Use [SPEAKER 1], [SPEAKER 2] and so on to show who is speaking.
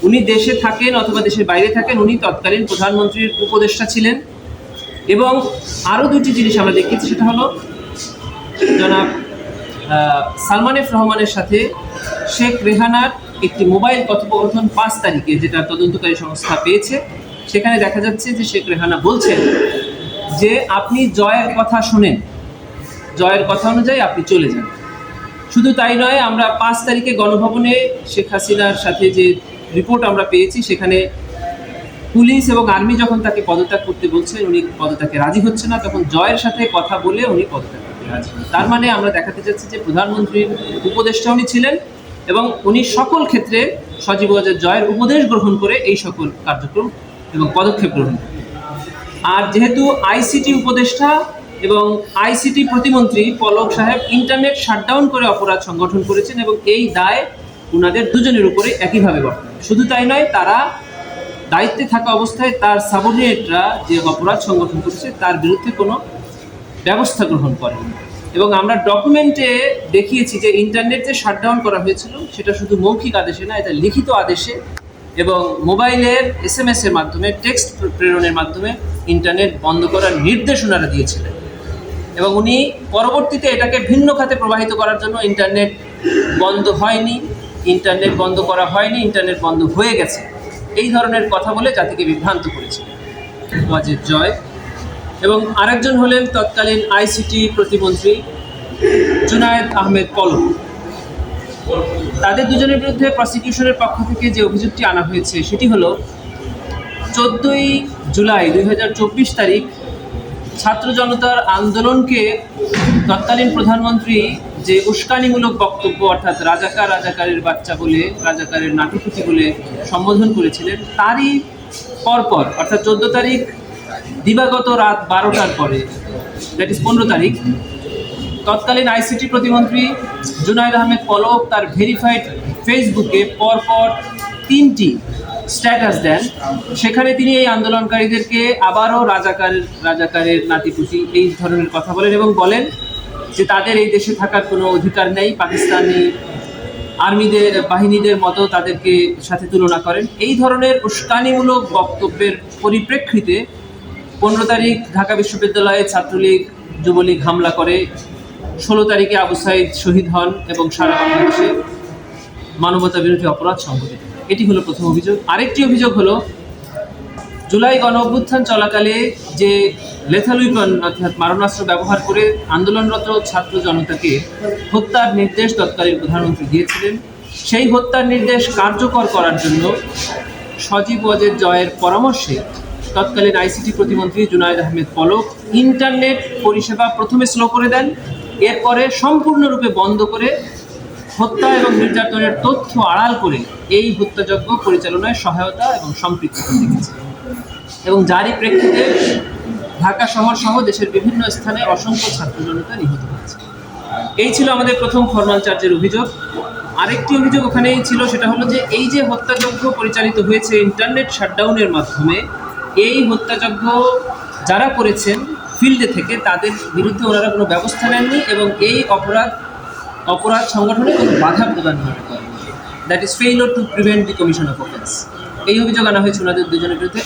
[SPEAKER 1] উনি দেশে থাকেন অথবা দেশের বাইরে থাকেন, উনি তৎকালীন প্রধানমন্ত্রীর উপদেষ্টা ছিলেন। এবং আরও দুটি জিনিস আমরা দেখেছি, সেটা হলো জনাব সালমান এফ রহমানের সাথে শেখ রেহানার একটি মোবাইল কথোপকথন 5 তারিখে, যেটা তদন্তকারী সংস্থা পেয়েছে। সেখানে দেখা যাচ্ছে যে শেখ রেহানা বলছেন যে আপনি জয়ের কথা শোনেন, জয়ের কথা অনুযায়ী আপনি চলে যান। শুধু তাই নয়, আমরা 5 তারিখে গণভবনে শেখ হাসিনার সাথে যে রিপোর্ট আমরা পেয়েছি, সেখানে পুলিশ এবং আর্মি যখন তাকে পদত্যাগ করতে বলছে, উনি পদত্যাগে রাজি হচ্ছে না, তখন জয়ের সাথে কথা বলে উনি পদত্যাগ করতে রাজি হন। তার মানে আমরা দেখাতে চাচ্ছি যে প্রধানমন্ত্রীর উপদেষ্টা উনি ছিলেন এবং উনি সকল ক্ষেত্রে সজীব ওয়াজেদ জয়ের উপদেশ গ্রহণ করে এই সকল কার্যক্রম এবং পদক্ষেপ গ্রহণ করেন। আর যেহেতু আইসিটি উপদেষ্টা এবং আইসিটি প্রতিমন্ত্রী পলক সাহেব ইন্টারনেট শাটডাউন করে অপরাধ সংগঠন করেছেন এবং এই দায় ওনাদের দুজনের উপরে একইভাবে বর্তায়। শুধু তাই নয়, তারা দায়িত্বে থাকা অবস্থায় তার সাবঅর্ডিনেটরা যে অপরাধ সংগঠন করেছে তার বিরুদ্ধে কোনো ব্যবস্থা গ্রহণ করেন। এবং আমরা ডকুমেন্টে দেখিয়েছি যে ইন্টারনেট যে শাটডাউন করা হয়েছিল সেটা শুধু মৌখিক আদেশে না, এটা লিখিত আদেশে এবং মোবাইলের SMS এর মাধ্যমে, টেক্সট প্রেরণের মাধ্যমে ইন্টারনেট বন্ধ করার নির্দেশ ওনারা দিয়েছিলেন। এবং উনি পরবর্তীতে এটাকে ভিন্ন খাতে প্রবাহিত করার জন্য ইন্টারনেট বন্ধ হয়নি, ইন্টারনেট বন্ধ করা হয়নি, ইন্টারনেট বন্ধ হয়ে গেছে, এই ধরনের কথা বলে জাতিকে বিভ্রান্ত করেছিলেন ওয়াজেদ জয়। এবং আরেকজন হলেন তৎকালীন আইসিটি প্রতিমন্ত্রী জুনায়েদ আহমেদ পলক। তাদের দুজনের বিরুদ্ধে প্রসিকিউশনের পক্ষ থেকে যে অভিযোগটি আনা হয়েছে সেটি হলো 14ই জুলাই 2024 তারিখ ছাত্র জনতার আন্দোলনকে তৎকালীন প্রধানমন্ত্রী যে উস্কানিমূলক বক্তব্য, অর্থাৎ রাজাকার, রাজাকারের বাচ্চা বলে, রাজাকারের নাতিপুতি বলে সম্বোধন করেছিলেন, তারই পরপর অর্থাৎ 14 তারিখ দিবাগত রাত 12টার পরে, দ্যাট ইজ 15 তারিখ, তৎকালীন আইসিটি প্রতিমন্ত্রী জুনায়েদ আহমেদ পলক তার ভেরিফাইড ফেসবুকে পরপর 3টি স্ট্যাটাস দেন। সেখানে তিনি এই আন্দোলনকারীদেরকে আবারও রাজাকারের নাতিপুতি এই ধরনের কথা বলেন এবং বলেন যে তাদের এই দেশে থাকার কোনো অধিকার নেই, পাকিস্তানি আর্মিদের বাহিনীদের মতো তাদেরকে সাথে তুলনা করেন। এই ধরনের উস্কানিমূলক বক্তব্যের পরিপ্রেক্ষিতে 15 তারিখ ঢাকা বিশ্ববিদ্যালয়ে ছাত্রলীগ যুবলীগ হামলা করে, 16 তারিখে আবু সাইদ শহীদ হন এবং সারা বাংলাদেশে মানবতা বিরোধী অপরাধ সংঘটিত। এটি হলো প্রথম অভিযোগ। আরেকটি অভিযোগ হলো জুলাই গণ অভ্যুত্থান চলাকালে যে লেথাল উইপন অর্থাৎ মারণাস্ত্র ব্যবহার করে আন্দোলনরত ছাত্র জনতাকে হত্যার নির্দেশ তৎকালীন প্রধানমন্ত্রী দিয়েছিলেন। সেই হত্যার নির্দেশ কার্যকর করার জন্য সজীব ওয়াজেদ জয়ের পরামর্শে তৎকালীন আইসিটি প্রতিমন্ত্রী জুনায়েদ আহমেদ পলক ইন্টারনেট পরিষেবা প্রথমে স্লো করে দেন, এরপরে সম্পূর্ণরূপে বন্ধ করে হত্যা এবং নির্যাতনের তথ্য আড়াল করে এই হত্যাযজ্ঞ পরিচালনায় সহায়তা এবং সম্পৃক্ততা দেখেছে। এবং যারই প্রেক্ষিতে ঢাকা শহর সহ দেশের বিভিন্ন স্থানে অসংখ্য ছাত্র জনতা নিহত হয়েছে। এই ছিল আমাদের প্রথম ফরমাল চার্জের অভিযোগ। আরেকটি অভিযোগ ওখানেই ছিল, সেটা হলো যে এই যে হত্যাযজ্ঞ পরিচালিত হয়েছে ইন্টারনেট শাটডাউনের মাধ্যমে, এই হত্যাযজ্ঞ যারা করেছেন ফিল্ডে থেকে তাদের বিরুদ্ধে ওনারা কোনো ব্যবস্থা নেননি এবং এই অপরাধ সংগঠনে কোনো বাধা প্রদান করেন। That is failure to prevent the commission of offence. এই অভিযোগ আনা হয়েছে ওনাদের দুজনের বিরুদ্ধে।